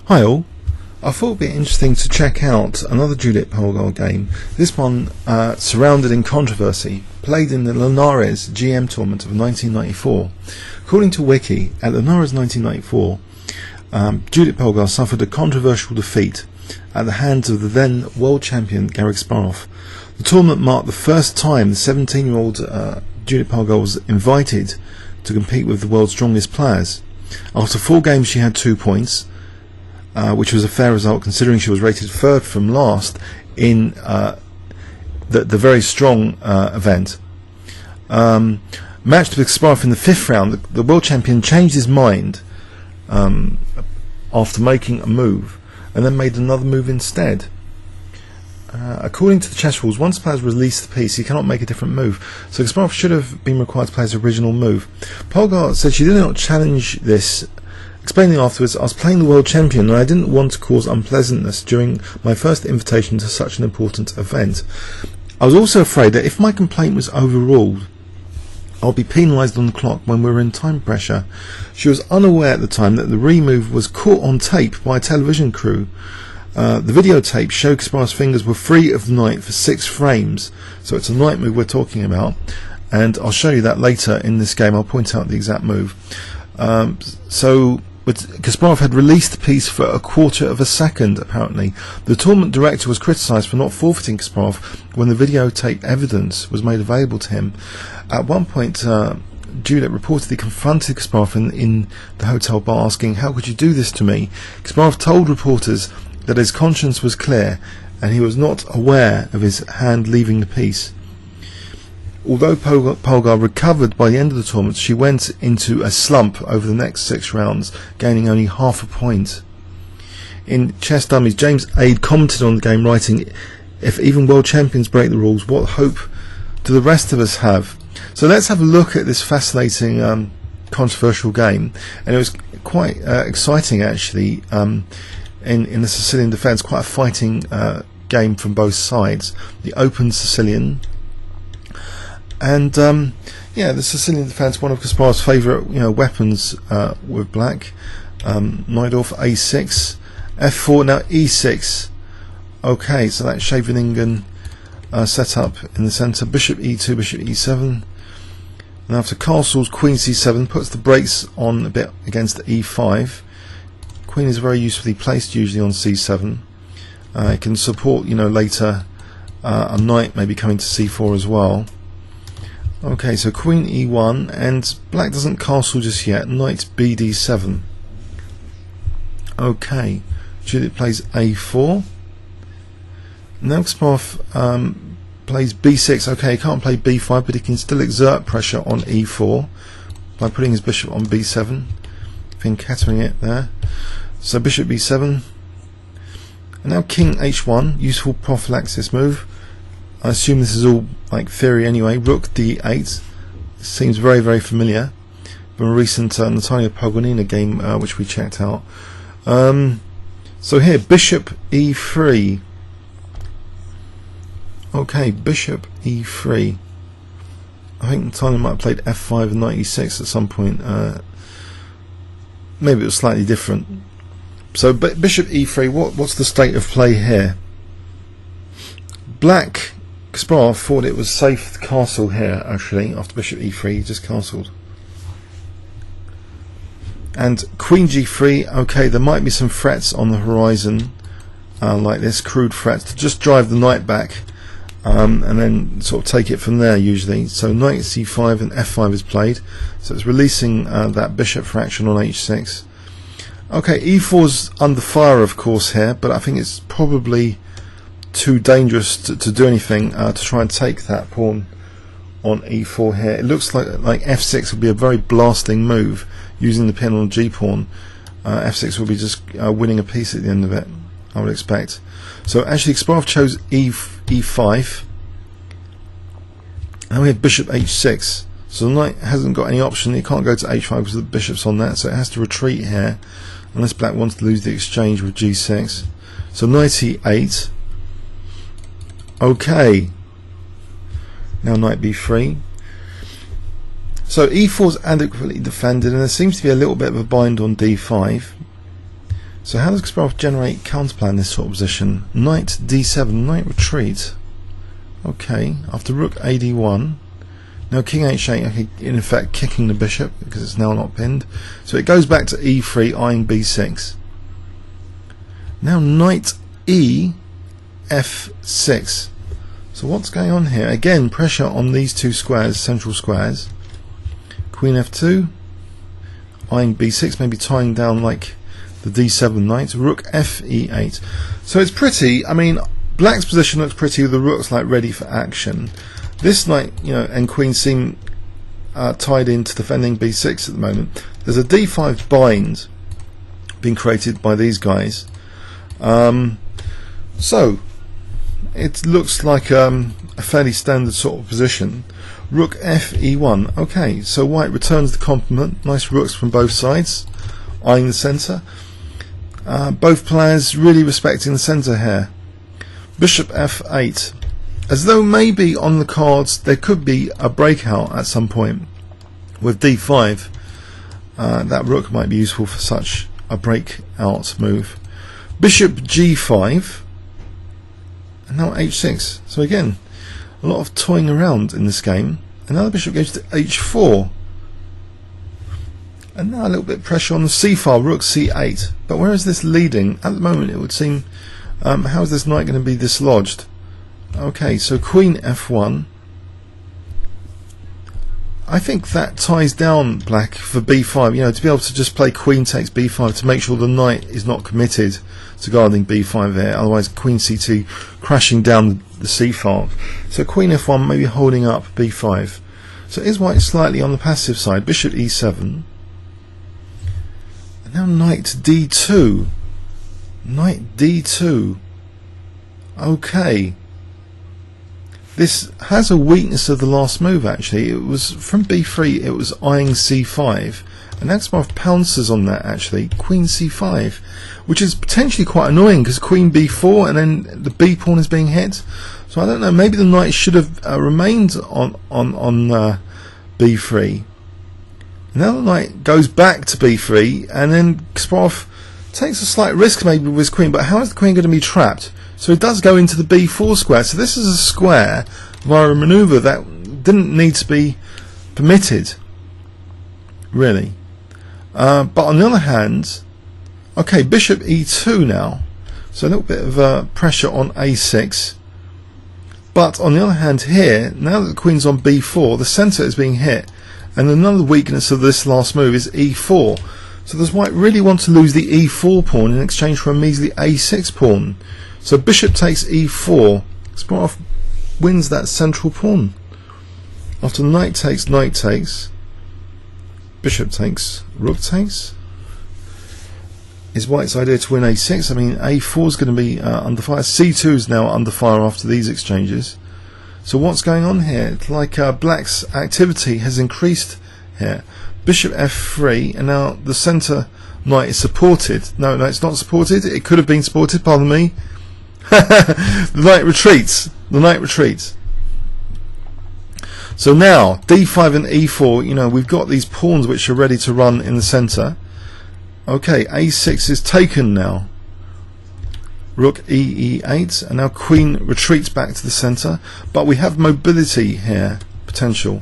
Hi all, I thought it would be interesting to check out another Judit Polgar game, this one surrounded in controversy, played in the Linares GM tournament of 1994. According to Wiki, at Linares 1994, Judit Polgar suffered a controversial defeat at the hands of the then World Champion Garry Kasparov. The tournament marked the first time the 17-year-old Judit Polgar was invited to compete with the world's strongest players. After 4 games she had 2 points, which was a fair result considering she was rated third from last in the very strong event. Matched with Kasparov in the 5th round, the world champion changed his mind after making a move and then made another move instead. According to the chess rules, once players release the piece, he cannot make a different move. So Kasparov should have been required to play his original move. Polgar said she did not challenge this, explaining afterwards, "I was playing the world champion and I didn't want to cause unpleasantness during my first invitation to such an important event. I was also afraid that if my complaint was overruled, I'll be penalised on the clock when we were in time pressure." She was unaware at the time that the remove was caught on tape by a television crew. The videotape showed Kasparov's fingers were free of the knight for 6 frames, so it's a knight move we're talking about, and I'll show you that later in this game. I'll point out the exact move. Kasparov had released the piece for a quarter of a second, apparently. The tournament director was criticised for not forfeiting Kasparov when the videotape evidence was made available to him. At one point, Judit reportedly confronted Kasparov in the hotel bar, asking, "How could you do this to me?" Kasparov told reporters that his conscience was clear and he was not aware of his hand leaving the piece. Although Polgar recovered by the end of the tournament, she went into a slump over the next 6 rounds, gaining only half a point. In Chess Dummies, James Aid commented on the game, writing, "If even world champions break the rules, what hope do the rest of us have?" So let's have a look at this fascinating controversial game, and it was quite exciting actually. In the Sicilian defence, quite a fighting game from both sides. The open Sicilian, and the Sicilian defence, one of Kasparov's favourite weapons with black. Knight off a6, f4, now e6. Okay, so that's Scheveningen set up in the centre. Bishop e2, bishop e7. And after castles, queen c7 puts the brakes on a bit against e5. Queen is very usefully placed usually on c7. It can support later a knight maybe coming to c4 as well. Okay, so queen e1, and black doesn't castle just yet. Knight bd7. Okay, Judit plays a4. Now Kasparov plays b6. Okay, he can't play b5, but he can still exert pressure on e4 by putting his bishop on b7, fianchettoing it there. So bishop b7, and now king h1, useful prophylaxis move. I assume this is all like theory anyway. Rook d8 seems very, very familiar from a recent Natalia Pogonina game which we checked out. So here, bishop e3. Okay, bishop e3. I think Natalia might have played f5 and knight e6 at some point. Maybe it was slightly different. So bishop e3, what's the state of play here? Black, Kasparov thought it was safe to castle here actually. After bishop e3 he just castled. And queen g3, okay, there might be some threats on the horizon, like this, crude threats to just drive the knight back, and then sort of take it from there usually. So knight c5 and f5 is played, so it's releasing that bishop for action on h6. Okay, e4's under fire of course here, but I think it's probably too dangerous to do anything to try and take that pawn on e4 here. It looks like f6 will be a very blasting move using the pin on g-pawn. F6 will be just winning a piece at the end of it, I would expect. So actually Kasparov chose e5. Now we have bishop h6. So the knight hasn't got any option. It can't go to h5 because the bishop's on that, so it has to retreat here unless black wants to lose the exchange with g6. So knight e8. Okay, now knight b3. So e4 is adequately defended, and there seems to be a little bit of a bind on d5. So how does Kasparov generate counterplay in this sort of position? Knight d7, knight retreat. Okay, after rook ad1. Now king h8, okay, in effect kicking the bishop because it's now not pinned. So it goes back to e3, eyeing b6. Now knight e f6. So what's going on here? Again, pressure on these two squares, central squares. Queen f2, eyeing b6, maybe tying down like the d7 knight. Rook fe8. So it's pretty. I mean, black's position looks pretty with the rooks like ready for action. This knight, you know, and queen seem tied into defending b6 at the moment. There's a d5 bind being created by these guys. So it looks like a fairly standard sort of position. Rook fe1. Okay, so white returns the compliment. Nice rooks from both sides, eyeing the centre. Both players really respecting the centre here. Bishop f8. As though maybe on the cards there could be a breakout at some point with d5. That rook might be useful for such a breakout move. Bishop g5. And now h6. So again, a lot of toying around in this game. And now the bishop goes to h4. And now a little bit of pressure on the c file, rook c8. But where is this leading? At the moment it would seem, how is this knight going to be dislodged? Okay, so queen f1. I think that ties down black for b5, you know, to be able to just play queen takes b5 to make sure the knight is not committed to guarding b5 there, otherwise queen c2 crashing down the c file. So queen f1 maybe holding up b5. So is white slightly on the passive side? Bishop e7. And now knight d2. Knight d2. Okay. This has a weakness of the last move actually. It was from b3, it was eyeing c5, and Kasparov pounces on that actually, queen c5, which is potentially quite annoying because queen b4 and then the b pawn is being hit. So I don't know, maybe the knight should have remained on b3. Now the knight goes back to b3, and then Kasparov takes a slight risk maybe with his queen, but how is the queen going to be trapped? So it does go into the b4 square. So this is a square via a manoeuvre that didn't need to be permitted, really. But on the other hand, okay, bishop e2 now. So a little bit of pressure on a6. But on the other hand here, now that the queen's on b4, the centre is being hit. And another weakness of this last move is e4. So does white really want to lose the e4 pawn in exchange for a measly a6 pawn? So bishop takes e4. Kasparov wins that central pawn. After knight takes, bishop takes, rook takes. Is white's idea to win a6? I mean, a4 is going to be under fire. c2 is now under fire after these exchanges. So what's going on here? It's like black's activity has increased here. Bishop f3, and now the centre knight is supported. No, it's not supported. It could have been supported, pardon me. The knight retreats. The knight retreats. So now d5 and e4, you know, we've got these pawns which are ready to run in the centre. Okay, a6 is taken now. Rook e8, and now queen retreats back to the centre. But we have mobility here, potential.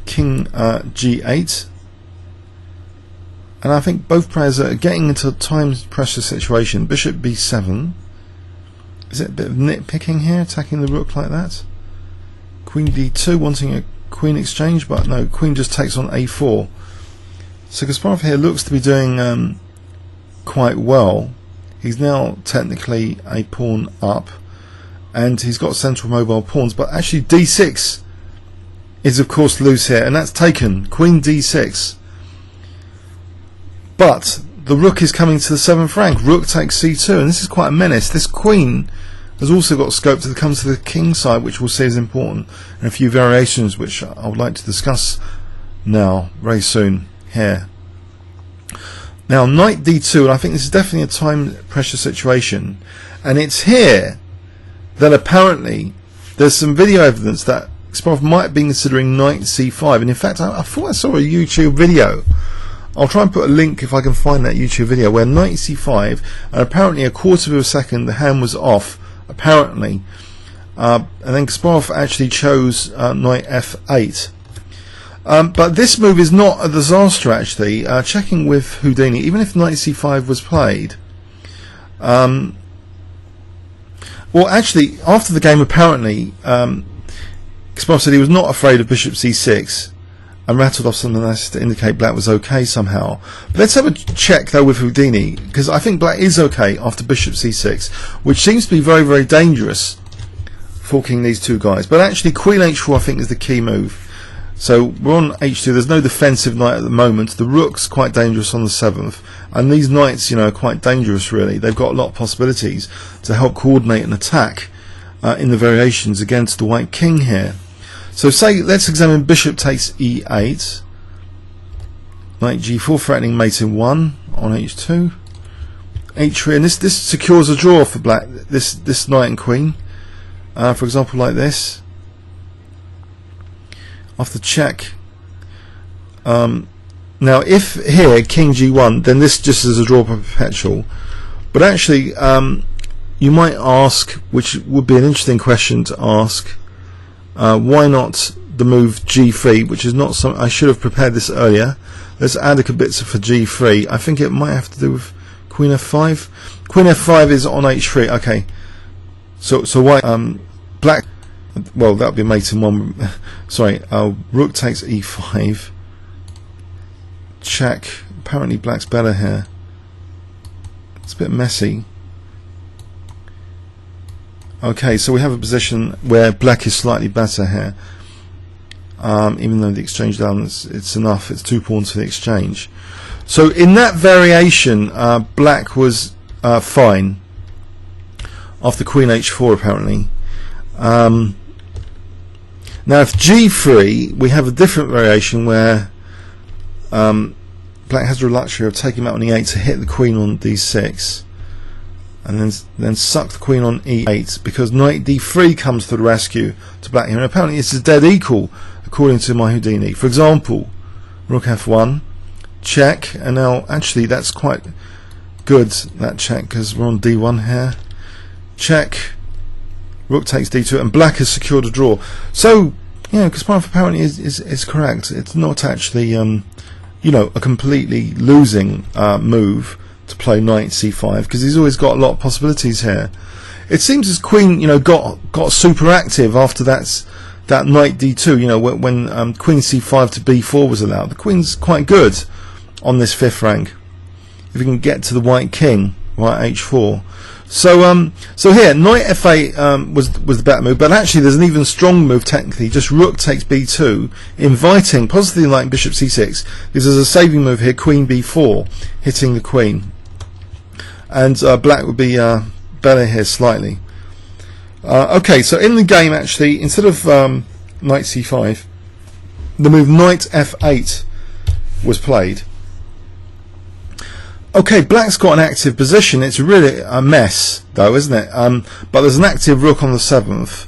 King g8. And I think both players are getting into a time pressure situation. Bishop b7. Is it a bit of nitpicking here, attacking the rook like that? Queen d2, wanting a queen exchange, but no, queen just takes on a4. So Kasparov here looks to be doing quite well. He's now technically a pawn up, and he's got central mobile pawns, but actually d6 is of course loose here, and that's taken. Queen d6. But the rook is coming to the 7th rank. Rook takes c2, and this is quite a menace. This queen has also got scope to come to the king side, which we'll see is important, and a few variations which I would like to discuss now very soon here. Now knight d2, and I think this is definitely a time pressure situation, and it's here that apparently there's some video evidence that Kasparov might be considering knight c5, and in fact I thought I saw a YouTube video I'll try and put a link if I can find that YouTube video where knight c5, and apparently a quarter of a second the hand was off, apparently, and then Kasparov actually chose knight f8. But this move is not a disaster actually. Checking with Houdini, even if knight c5 was played, well actually after the game apparently Kasparov said he was not afraid of bishop c6 and rattled off something else to indicate black was okay somehow. But let's have a check though with Houdini, because I think black is okay after bishop c6, which seems to be very, very dangerous, forking these two guys. But actually queen h4 I think is the key move. So we're on h2, there's no defensive knight at the moment, the rook's quite dangerous on the 7th, and these knights, you know, are quite dangerous really. They've got a lot of possibilities to help coordinate an attack in the variations against the white king here. So say, let's examine bishop takes e8, knight g4 threatening mate in 1 on h2, h3, and this secures a draw for black, this knight and queen, for example like this. After check, now if here king g1, then this just is a draw perpetual. But actually you might ask, which would be an interesting question to ask, why not the move g3, which is not something I should have prepared this earlier. Let's add a kibitzer for g3. I think it might have to do with queen f5. Queen f5 is on h3. Okay, so why black, well that would be mate in 1. Sorry, rook takes e5, check. Apparently black's better here. It's a bit messy. Okay, so we have a position where black is slightly better here, even though the exchange down it's enough, it's 2 pawns for the exchange. So in that variation black was fine after queen h4 apparently. Now if g3, we have a different variation where black has the luxury of taking out on e8 to hit the queen on d6, and then suck the queen on e8, because knight d3 comes to the rescue to black here, and apparently this is dead equal according to my Houdini. For example, rook f1, check, and now actually that's quite good, that check, because we're on d1 here. Check, rook takes d2, and black has secured a draw. So, you know, Kasparov apparently is correct. It's not actually, you know, a completely losing move to play knight c5, because he's always got a lot of possibilities here. It seems his queen, you know, got super active after that knight d2. You know, when queen c5 to b4 was allowed. The queen's quite good on this 5th rank if you can get to the white king, white h4. So here knight f8 was the better move, but actually there's an even stronger move technically. Just rook takes b2, inviting possibly like bishop c6, because there's a saving move here, queen b4, hitting the queen, and black would be better here slightly. Okay, so in the game actually, instead of knight c5, the move knight f8 was played. Okay, black's got an active position. It's really a mess though, isn't it? But there's an active rook on the 7th.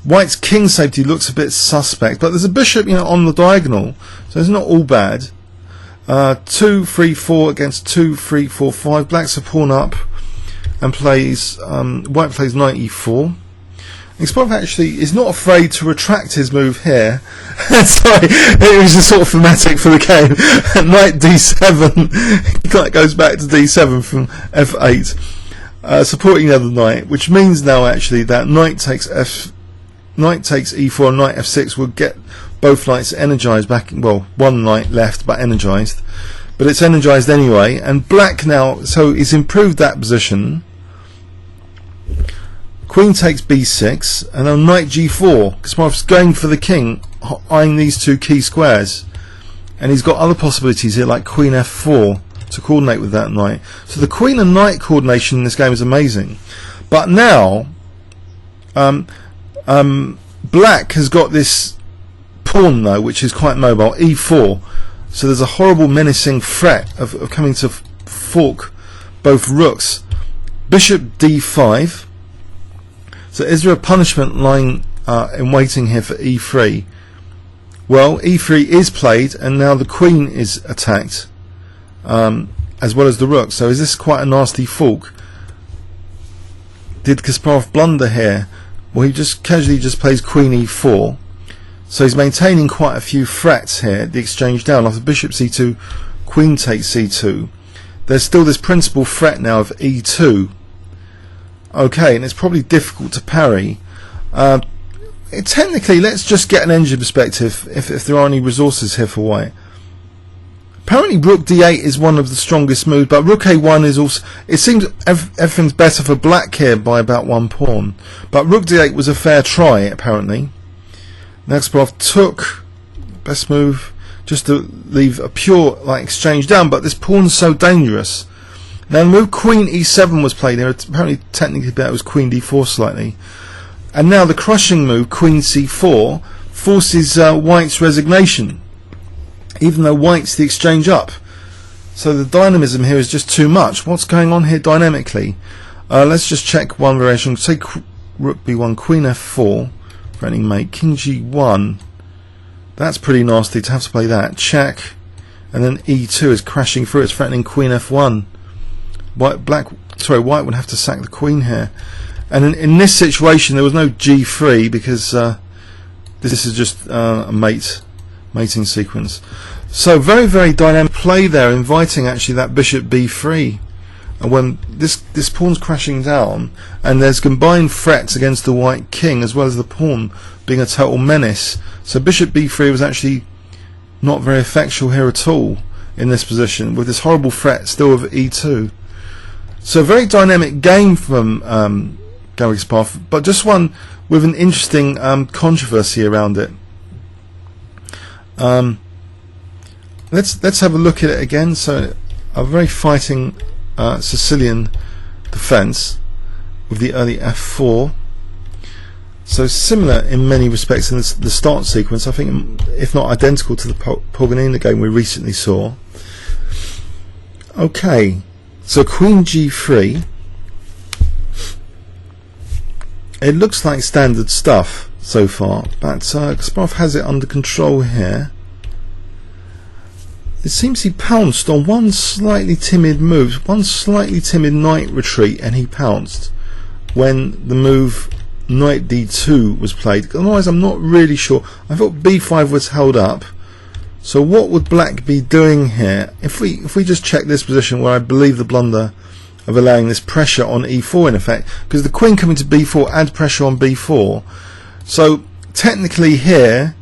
White's king safety looks a bit suspect, but there's a bishop, you know, on the diagonal, so it's not all bad. 2, 3, 4 against 2, 3, 4, 5. Black's a pawn up and plays white plays knight e4. Kasparov actually is not afraid to retract his move here. Sorry, it was just sort of thematic for the game. Knight d7, knight goes back to d7 from f8, supporting the other knight, which means now actually that knight takes e4 and knight f6 will get both knights energized back. Well, one knight left but energized, but it's energized anyway, and black now, so he's improved that position. Queen takes b6, and then knight g4. Kasparov's going for the king, eyeing these two key squares, and he's got other possibilities here like queen f4 to coordinate with that knight. So the queen and knight coordination in this game is amazing. But now black has got this pawn though, which is quite mobile, e4. So there's a horrible menacing threat of coming to fork both rooks. Bishop d5. So is there a punishment lying in waiting here for e3? Well, e3 is played, and now the queen is attacked, as well as the rook. So is this quite a nasty fork? Did Kasparov blunder here? Well, he just casually plays queen e4. So he's maintaining quite a few threats here. The exchange down after bishop c2, queen takes c2. There's still this principal threat now of e2. Okay, and it's probably difficult to parry. Technically, let's just get an engine perspective if there are any resources here for white. Apparently rook d8 is one of the strongest moves, but rook a1 is also... It seems everything's better for black here by about 1 pawn. But rook d8 was a fair try, apparently. Kasparov took, best move, just to leave a pure exchange down, but this pawn's so dangerous. Now the move queen e7 was played here. Apparently technically that was queen d4 slightly. And now the crushing move, queen c4, forces white's resignation, even though white's the exchange up. So the dynamism here is just too much. What's going on here dynamically? Let's just check one variation. Say rook b1, queen f4, threatening mate, king g1. That's pretty nasty to have to play that. Check, and then e2 is crashing through. It's threatening queen f1. White would have to sack the queen here. And in this situation there was no g3 because this is just a mating sequence. So very, very dynamic play there, inviting actually that bishop b3. And when this pawn's crashing down, and there's combined threats against the white king as well as the pawn being a total menace. So bishop b3 was actually not very effectual here at all in this position, with this horrible threat still of e2. So a very dynamic game from Garry Kasparov, but just one with an interesting controversy around it. Let's have a look at it again. So a very fighting Sicilian defense with the early f4. So similar in many respects in the start sequence, I think, if not identical to the Polgár game we recently saw. Okay, so queen g3. It looks like standard stuff so far, but Kasparov has it under control here. It seems he pounced on one slightly timid move, one slightly timid knight retreat, and he pounced when the move knight d2 was played. Otherwise I'm not really sure. I thought b5 was held up. So what would black be doing here? If we just check this position where I believe the blunder of allowing this pressure on e4 in effect, because the queen coming to b4 adds pressure on b4. So technically here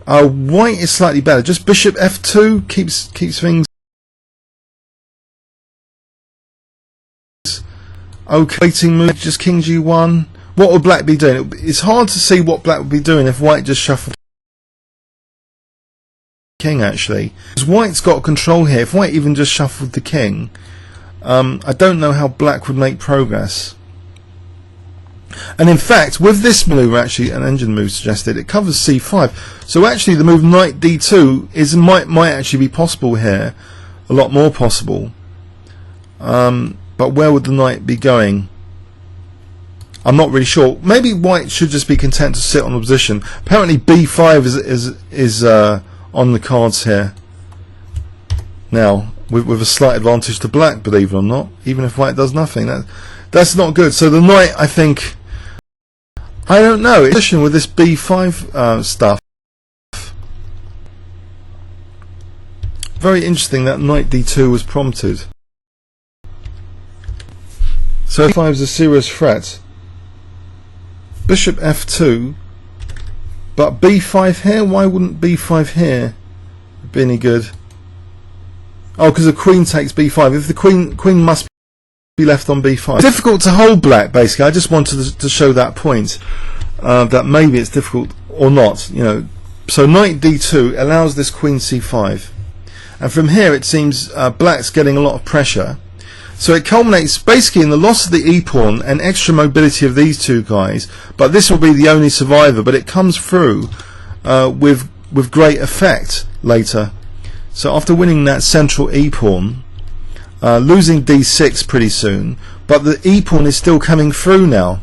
white is slightly better. Just bishop f2 keeps things okay. Waiting move, just king g1. What would black be doing? It's hard to see what black would be doing if white just shuffled king, actually, because white's got control here. If white even just shuffled the king, I don't know how black would make progress. And in fact, with this move, actually an engine move suggested, it covers c5. So actually the move knight d2 might actually be possible here, a lot more possible. But where would the knight be going? I'm not really sure. Maybe white should just be content to sit on the position. Apparently b5 is on the cards here now, with a slight advantage to black, believe it or not, even if white does nothing. That's not good. So the knight, I think, I don't know, in addition with this b5 stuff, very interesting that knight d2 was prompted. So f5 is a serious threat. Bishop f2, but b5 here. Why wouldn't b5 here be any good? Oh, because the queen takes b5. If the queen must be left on b5. Difficult to hold black, basically. I just wanted to show that point, that maybe it's difficult or not, you know. So knight d2 allows this queen c5, and from here it seems black's getting a lot of pressure. So it culminates basically in the loss of the e-pawn and extra mobility of these two guys, but this will be the only survivor, but it comes through with great effect later. So after winning that central e-pawn, losing d6 pretty soon, but the e-pawn is still coming through now.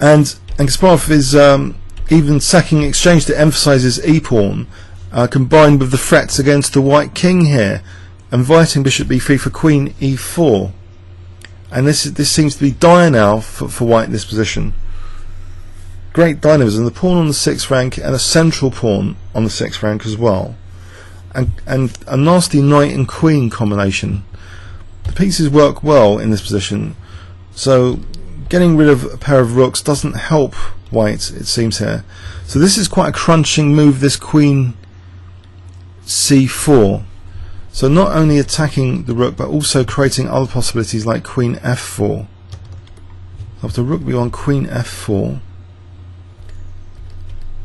And And Kasparov is even sacking exchange to emphasise his e-pawn, combined with the threats against the white king here, inviting bishop b3 for queen e4. And this seems to be dire now for white in this position. Great dynamism, the pawn on the 6th rank and a central pawn on the 6th rank as well. And a nasty knight and queen combination. The pieces work well in this position, so getting rid of a pair of rooks doesn't help white, it seems here. So this is quite a crunching move, this queen c4. So not only attacking the rook, but also creating other possibilities like queen f4. After rook b1, queen f4.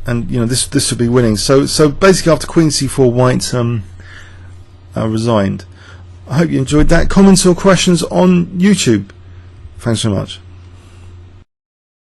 And this would be winning. So basically after queen c4, white resigned. I hope you enjoyed that. Comments or questions on YouTube. Thanks so much.